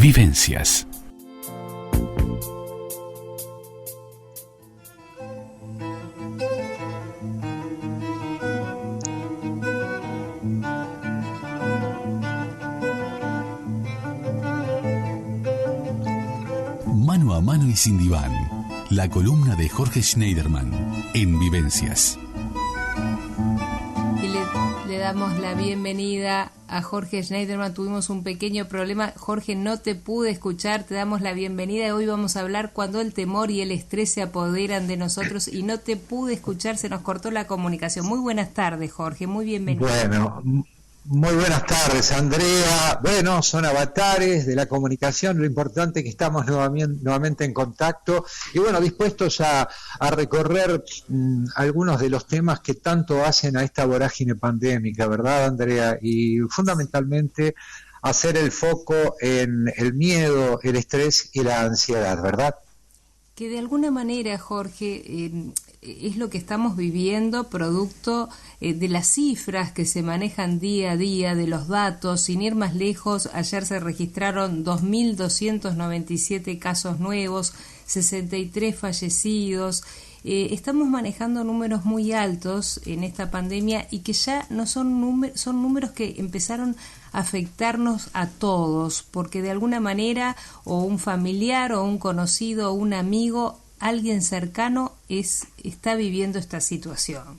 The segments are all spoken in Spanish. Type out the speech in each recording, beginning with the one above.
Vivencias. Mano a mano y sin diván. La columna de Jorge Schneiderman en Vivencias. Y le damos la bienvenida a Jorge Schneiderman. Tuvimos un pequeño problema. Jorge, no te pude escuchar. Te damos la bienvenida. Hoy vamos a hablar cuando el temor y el estrés se apoderan de nosotros y no te pude escuchar. Se nos cortó la comunicación. Muy buenas tardes, Jorge. Muy bienvenido. Bueno, muy buenas tardes, Andrea. Bueno, son avatares de la comunicación. Lo importante es que estamos nuevamente en contacto y bueno, dispuestos a recorrer algunos de los temas que tanto hacen a esta vorágine pandémica, ¿verdad, Andrea? Y fundamentalmente hacer el foco en el miedo, el estrés y la ansiedad, ¿verdad? Que de alguna manera, Jorge, es lo que estamos viviendo producto de las cifras que se manejan día a día, de los datos. Sin ir más lejos, ayer se registraron 2.297 casos nuevos, 63 fallecidos. Estamos manejando números muy altos en esta pandemia y que ya no son números que empezaron a afectarnos a todos, porque de alguna manera o un familiar o un conocido o un amigo, alguien cercano está viviendo esta situación.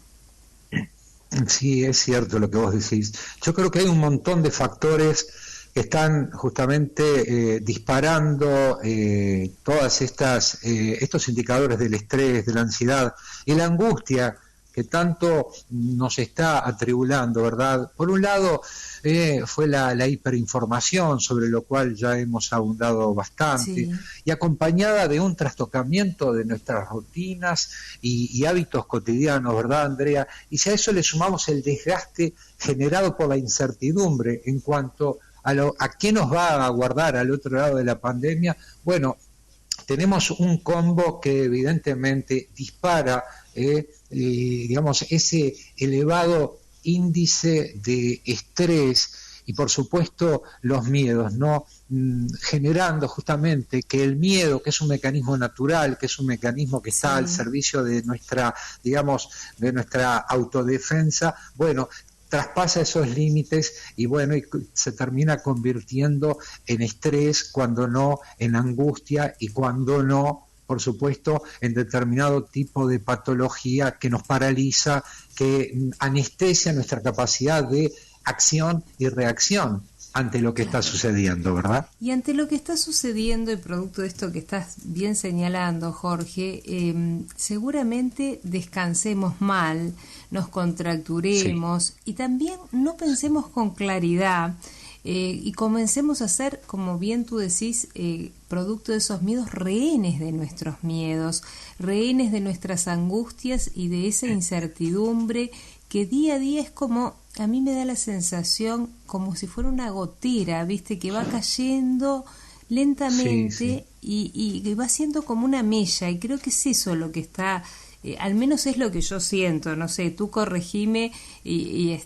Sí, es cierto lo que vos decís. Yo creo que hay un montón de factores que están justamente disparando todas estos indicadores del estrés, de la ansiedad y la angustia que tanto nos está atribulando, ¿verdad? Por un lado, fue la hiperinformación, sobre lo cual ya hemos abundado bastante, sí, y acompañada de un trastocamiento de nuestras rutinas y hábitos cotidianos, ¿verdad, Andrea? Y si a eso le sumamos el desgaste generado por la incertidumbre en cuanto a qué nos va a aguardar al otro lado de la pandemia, bueno, tenemos un combo que evidentemente dispara digamos, ese elevado índice de estrés y por supuesto los miedos, ¿no? Generando justamente que el miedo, que es un mecanismo natural, que es un mecanismo que está al servicio de nuestra, digamos, de nuestra autodefensa, bueno, traspasa esos límites y bueno, y se termina convirtiendo en estrés, cuando no en angustia y cuando no, por supuesto, en determinado tipo de patología que nos paraliza, que anestesia nuestra capacidad de acción y reacción ante lo que está sucediendo, ¿verdad? Y ante lo que está sucediendo y producto de esto que estás bien señalando, Jorge, seguramente descansemos mal, nos contracturemos y también no pensemos con claridad y comencemos a ser, como bien tú decís, producto de esos miedos, rehenes de nuestros miedos, rehenes de nuestras angustias y de esa incertidumbre que día a día es como, a mí me da la sensación como si fuera una gotera, ¿viste? Que va cayendo lentamente y va siendo como una mella, y creo que es eso lo que está, al menos es lo que yo siento, no sé, tú corregime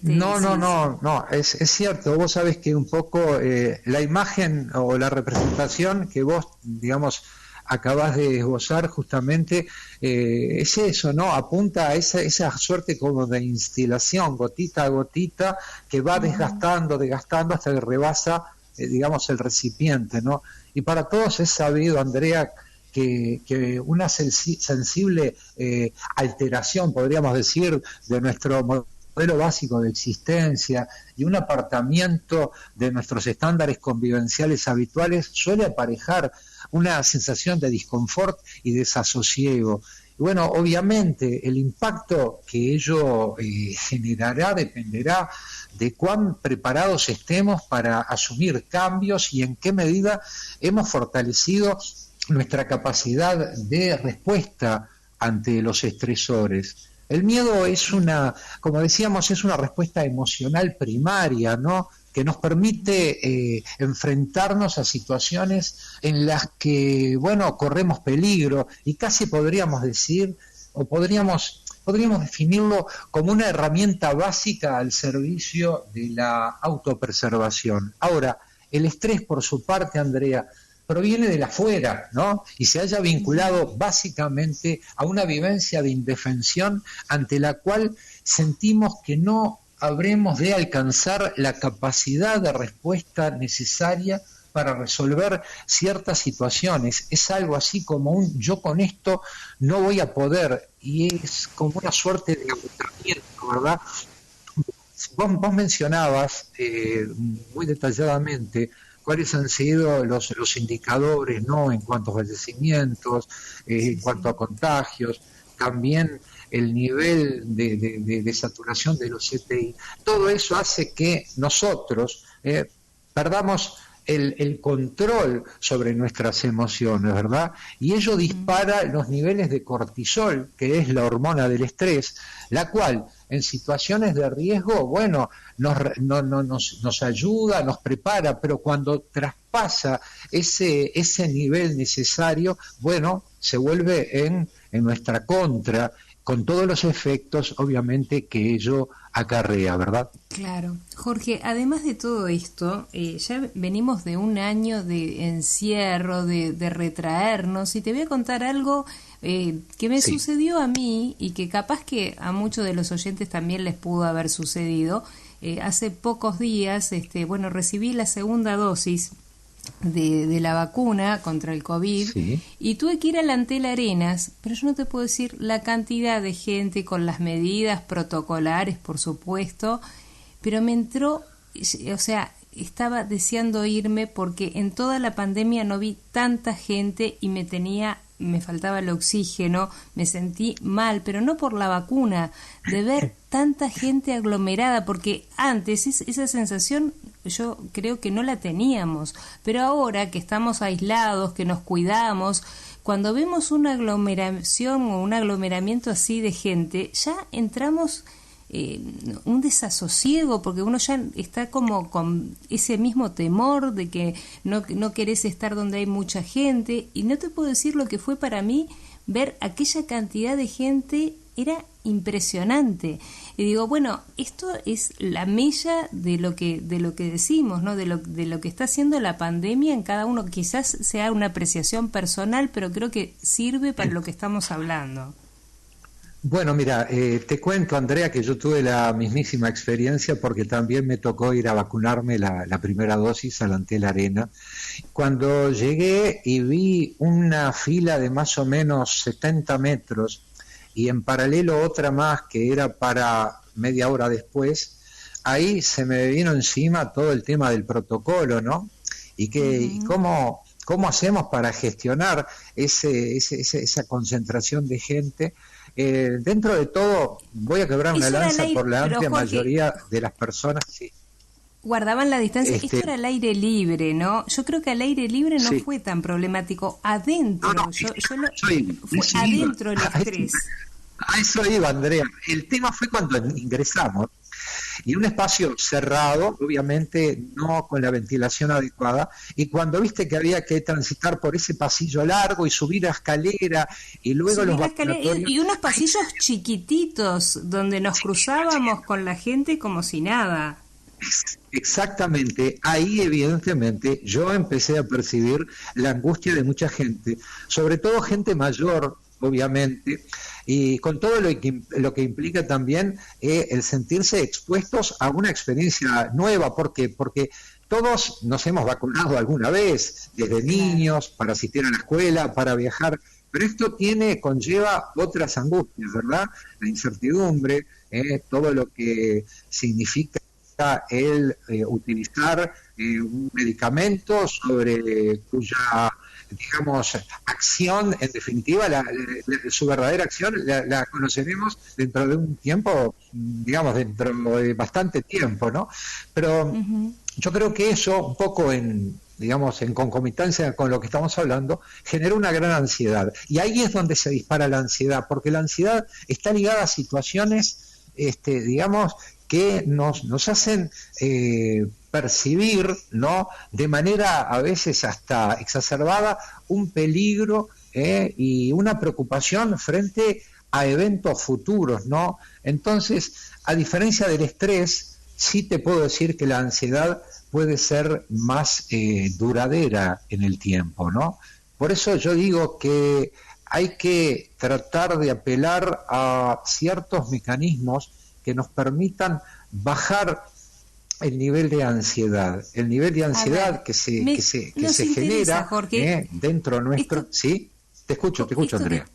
No, es cierto, vos sabés que un poco la imagen o la representación que vos, digamos, acabas de esbozar justamente es eso, ¿no? Apunta a esa suerte como de instilación, gotita a gotita, que va desgastando hasta que rebasa, digamos, el recipiente, ¿no? Y para todos es sabido, Andrea, que una sensible alteración, podríamos decir, de nuestro modelo básico de existencia y un apartamiento de nuestros estándares convivenciales habituales suele aparejar una sensación de disconfort y desasosiego. Y bueno, obviamente el impacto que ello generará dependerá de cuán preparados estemos para asumir cambios y en qué medida hemos fortalecido nuestra capacidad de respuesta ante los estresores. El miedo es como decíamos, es una respuesta emocional primaria, ¿no? Que nos permite enfrentarnos a situaciones en las que, bueno, corremos peligro y casi podríamos decir, o podríamos definirlo como una herramienta básica al servicio de la autopreservación. Ahora, el estrés, por su parte, Andrea, proviene del afuera, ¿no? Y se haya vinculado básicamente a una vivencia de indefensión ante la cual sentimos que no habremos de alcanzar la capacidad de respuesta necesaria para resolver ciertas situaciones. Es algo así como un yo con esto no voy a poder, y es como una suerte de agotamiento, ¿verdad? Vos mencionabas muy detalladamente cuáles han sido los indicadores, ¿no?, en cuanto a fallecimientos, en cuanto a contagios, también el nivel de saturación de los CTI. Todo eso hace que nosotros perdamos el control sobre nuestras emociones, ¿verdad? Y ello dispara los niveles de cortisol, que es la hormona del estrés, la cual en situaciones de riesgo, bueno, nos ayuda, nos prepara, pero cuando traspasa ese nivel necesario, bueno, se vuelve en nuestra contra, con todos los efectos, obviamente, que ello acarrea, ¿verdad? Claro. Jorge, además de todo esto, ya venimos de un año de encierro, de retraernos, y te voy a contar algo que me sucedió a mí y que capaz que a muchos de los oyentes también les pudo haber sucedido. Hace pocos días, recibí la segunda dosis de la vacuna contra el COVID, y tuve que ir al Antel Arenas, pero yo no te puedo decir la cantidad de gente con las medidas protocolares, por supuesto, pero me entró, o sea, estaba deseando irme porque en toda la pandemia no vi tanta gente y me faltaba el oxígeno, me sentí mal, pero no por la vacuna, de ver tanta gente aglomerada, porque antes esa sensación yo creo que no la teníamos, pero ahora que estamos aislados, que nos cuidamos, cuando vemos una aglomeración o un aglomeramiento así de gente, ya entramos un desasosiego, porque uno ya está como con ese mismo temor de que no querés estar donde hay mucha gente, y no te puedo decir lo que fue para mí ver aquella cantidad de gente. Era impresionante, y digo, bueno, esto es la mella de lo que decimos, ¿no? de lo que está haciendo la pandemia en cada uno. Quizás sea una apreciación personal, pero creo que sirve para lo que estamos hablando. Bueno, mira, te cuento, Andrea, que yo tuve la mismísima experiencia porque también me tocó ir a vacunarme la primera dosis al Antel Arena. Cuando llegué y vi una fila de más o menos 70 metros y en paralelo otra más que era para media hora después, ahí se me vino encima todo el tema del protocolo, ¿no? Y cómo hacemos para gestionar esa concentración de gente. Dentro de todo, voy a quebrar una lanza por la amplia mayoría de las personas. Sí. Guardaban la distancia. Esto era al aire libre, ¿no? Yo creo que al aire libre no fue tan problemático. Adentro, fue adentro el estrés. A eso iba, Andrea. El tema fue cuando ingresamos, y un espacio cerrado, obviamente no con la ventilación adecuada, y cuando viste que había que transitar por ese pasillo largo y subir a escalera, y luego los vacunatorios... Y unos pasillos chiquititos donde nos cruzábamos con la gente como si nada. Exactamente, ahí evidentemente yo empecé a percibir la angustia de mucha gente, sobre todo gente mayor, obviamente, y con todo lo que implica también el sentirse expuestos a una experiencia nueva. ¿Por qué? Porque todos nos hemos vacunado alguna vez, desde niños, para asistir a la escuela, para viajar, pero esto conlleva otras angustias, ¿verdad? La incertidumbre, todo lo que significa el utilizar un medicamento sobre cuya, digamos, acción, en definitiva, su verdadera acción la conoceremos dentro de un tiempo, digamos, dentro de bastante tiempo, ¿no? Pero yo creo que eso, un poco en concomitancia con lo que estamos hablando, genera una gran ansiedad. Y ahí es donde se dispara la ansiedad, porque la ansiedad está ligada a situaciones, digamos, que nos hacen percibir, ¿no?, de manera a veces hasta exacerbada, un peligro y una preocupación frente a eventos futuros, ¿no? Entonces, a diferencia del estrés, sí te puedo decir que la ansiedad puede ser más duradera en el tiempo, ¿no? Por eso yo digo que hay que tratar de apelar a ciertos mecanismos que nos permitan bajar el nivel de ansiedad. El nivel de ansiedad que se genera, Jorge, dentro nuestro... ¿Sí? Te escucho, Andrea.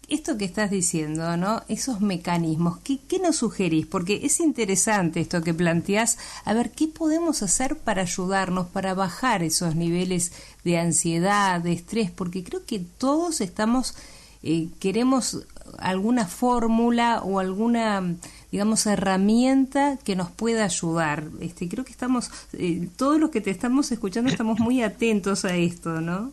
Esto que estás diciendo, ¿no? Esos mecanismos, ¿qué nos sugerís? Porque es interesante esto que planteás. A ver, ¿qué podemos hacer para ayudarnos, para bajar esos niveles de ansiedad, de estrés? Porque creo que todos queremos alguna fórmula o alguna, digamos, herramienta que nos pueda ayudar. Creo que todos los que te estamos escuchando estamos muy atentos a esto, ¿no?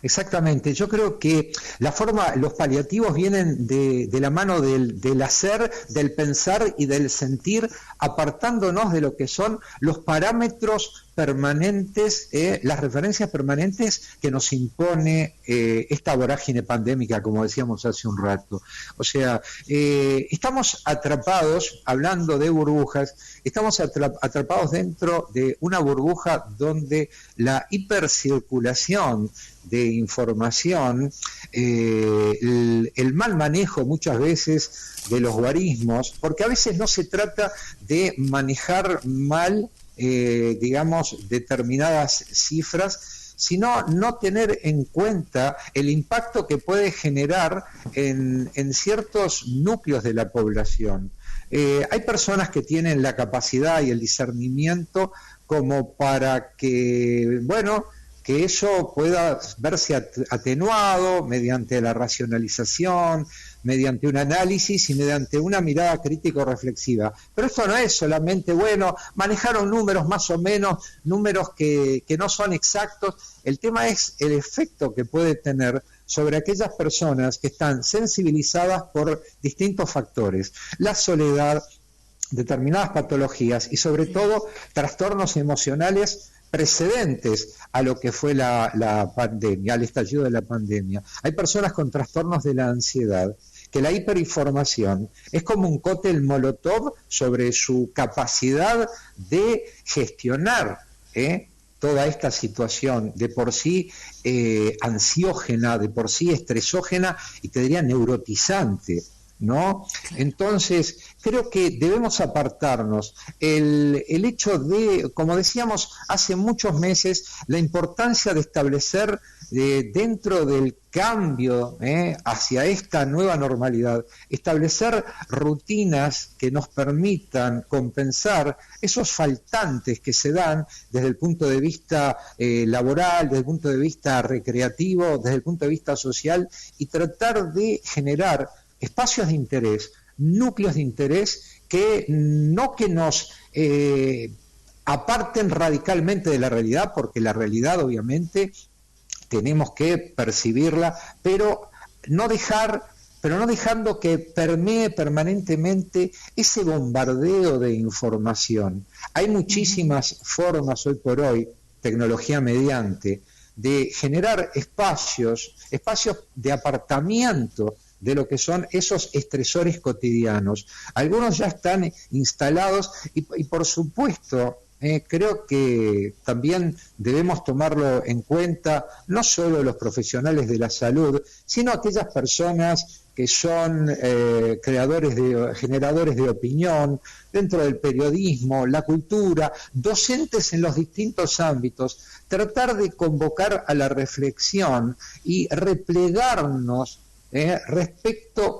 Exactamente, yo creo que los paliativos vienen de la mano del hacer, del pensar y del sentir, apartándonos de lo que son los parámetros permanentes, las referencias permanentes que nos impone esta vorágine pandémica, como decíamos hace un rato. O sea, estamos atrapados, hablando de burbujas, estamos atrapados dentro de una burbuja donde la hipercirculación de información, el mal manejo muchas veces de los guarismos, porque a veces no se trata de manejar mal, digamos, determinadas cifras, sino no tener en cuenta el impacto que puede generar en ciertos núcleos de la población. Hay personas que tienen la capacidad y el discernimiento como para que, bueno, que eso pueda verse atenuado mediante la racionalización, mediante un análisis y mediante una mirada crítico-reflexiva. Pero esto no es solamente, bueno, manejaron números más o menos, números que no son exactos. El tema es el efecto que puede tener sobre aquellas personas que están sensibilizadas por distintos factores. La soledad, determinadas patologías y sobre todo trastornos emocionales precedentes a lo que fue la pandemia, al estallido de la pandemia. Hay personas con trastornos de la ansiedad, que la hiperinformación es como un cóctel molotov sobre su capacidad de gestionar toda esta situación de por sí ansiógena, de por sí estresógena y te diría neurotizante, ¿no? Entonces, creo que debemos apartarnos. El hecho de, como decíamos hace muchos meses, la importancia de establecer dentro del cambio hacia esta nueva normalidad, establecer rutinas que nos permitan compensar esos faltantes que se dan desde el punto de vista laboral, desde el punto de vista recreativo, desde el punto de vista social, y tratar de generar espacios de interés, núcleos de interés que nos aparten radicalmente de la realidad, porque la realidad obviamente tenemos que percibirla, pero no dejando que permee permanentemente ese bombardeo de información. Hay muchísimas formas hoy por hoy, tecnología mediante, de generar espacios de apartamiento de lo que son esos estresores cotidianos. Algunos ya están instalados y por supuesto creo que también debemos tomarlo en cuenta no solo los profesionales de la salud, sino aquellas personas que son generadores de opinión dentro del periodismo, la cultura, docentes en los distintos ámbitos, tratar de convocar a la reflexión y replegarnos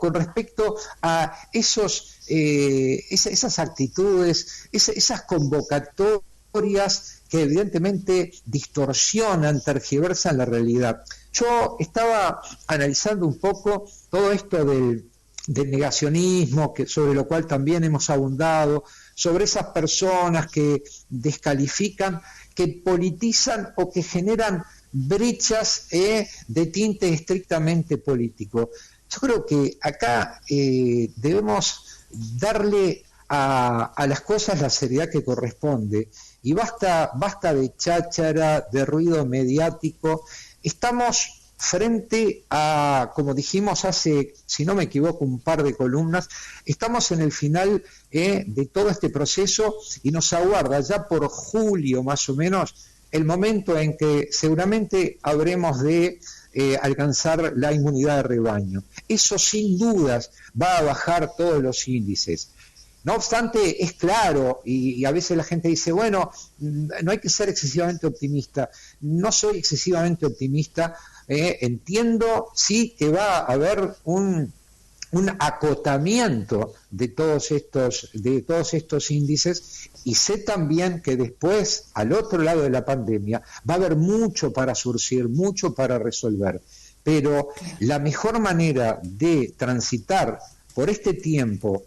con respecto a esas actitudes, esas convocatorias que evidentemente distorsionan, tergiversan la realidad. Yo estaba analizando un poco todo esto del negacionismo, sobre lo cual también hemos abundado, sobre esas personas que descalifican, que politizan o que generan brechas de tinte estrictamente político. Yo creo que acá debemos darle a las cosas la seriedad que corresponde y basta de cháchara, de ruido mediático. Estamos frente a, como dijimos hace, si no me equivoco, un par de columnas, estamos en el final de todo este proceso y nos aguarda ya por julio más o menos el momento en que seguramente habremos de alcanzar la inmunidad de rebaño. Eso sin dudas va a bajar todos los índices. No obstante, es claro, y a veces la gente dice, bueno, no hay que ser excesivamente optimista. No soy excesivamente optimista, entiendo sí que va a haber un acotamiento de todos estos índices, y sé también que después, al otro lado de la pandemia, va a haber mucho para surcir, mucho para resolver. Pero la mejor manera de transitar por este tiempo,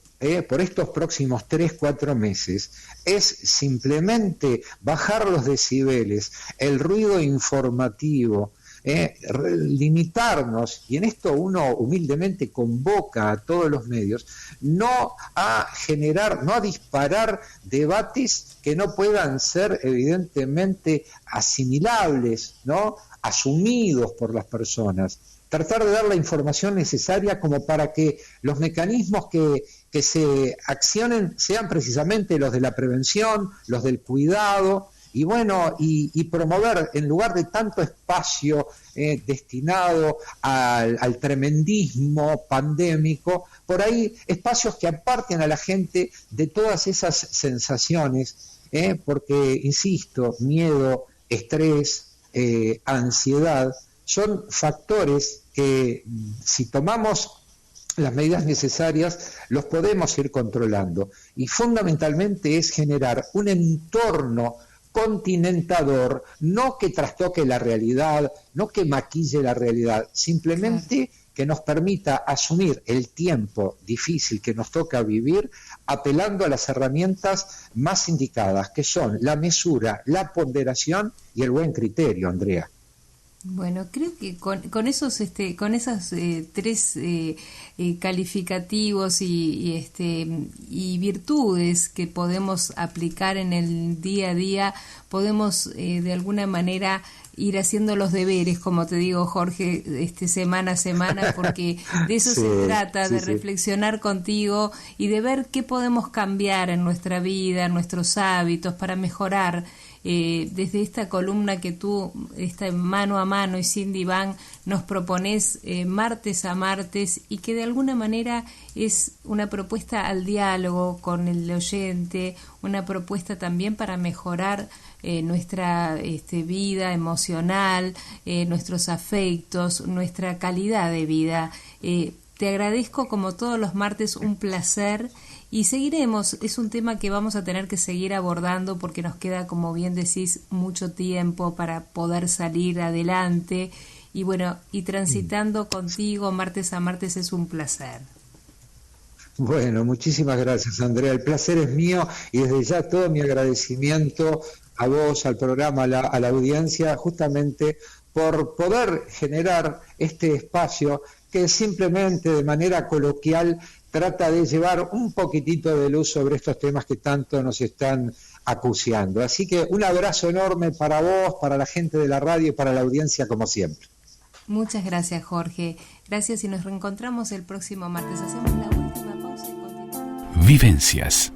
por estos próximos 3-4 meses, es simplemente bajar los decibeles, el ruido informativo, limitarnos, y en esto uno humildemente convoca a todos los medios, no a disparar debates que no puedan ser evidentemente asimilables, ¿no?, asumidos por las personas. Tratar de dar la información necesaria como para que los mecanismos que se accionen sean precisamente los de la prevención, los del cuidado, y bueno, y promover, en lugar de tanto espacio destinado al tremendismo pandémico, por ahí espacios que aparten a la gente de todas esas sensaciones, porque, insisto, miedo, estrés, ansiedad, son factores que, si tomamos las medidas necesarias, los podemos ir controlando. Y fundamentalmente es generar un entorno continentador, no que trastoque la realidad, no que maquille la realidad, simplemente que nos permita asumir el tiempo difícil que nos toca vivir, apelando a las herramientas más indicadas, que son la mesura, la ponderación y el buen criterio, Andrea. Bueno, creo que con esos tres calificativos y virtudes que podemos aplicar en el día a día, podemos de alguna manera ir haciendo los deberes, como te digo, Jorge, semana a semana, porque de eso se trata, de reflexionar contigo y de ver qué podemos cambiar en nuestra vida, en nuestros hábitos, para mejorar. Desde esta columna que tú, mano a mano y sin diván, nos propones martes a martes, y que de alguna manera es una propuesta al diálogo con el oyente, una propuesta también para mejorar nuestra vida emocional, nuestros afectos, nuestra calidad de vida. Te agradezco como todos los martes, un placer. Y seguiremos, es un tema que vamos a tener que seguir abordando porque nos queda, como bien decís, mucho tiempo para poder salir adelante. Y bueno, y transitando contigo martes a martes es un placer. Bueno, muchísimas gracias, Andrea. El placer es mío, y desde ya todo mi agradecimiento a vos, al programa, a la audiencia, justamente por poder generar este espacio que simplemente de manera coloquial trata de llevar un poquitito de luz sobre estos temas que tanto nos están acuciando. Así que un abrazo enorme para vos, para la gente de la radio y para la audiencia, como siempre. Muchas gracias, Jorge. Gracias, y nos reencontramos el próximo martes. Hacemos la última pausa y continuamos. Vivencias.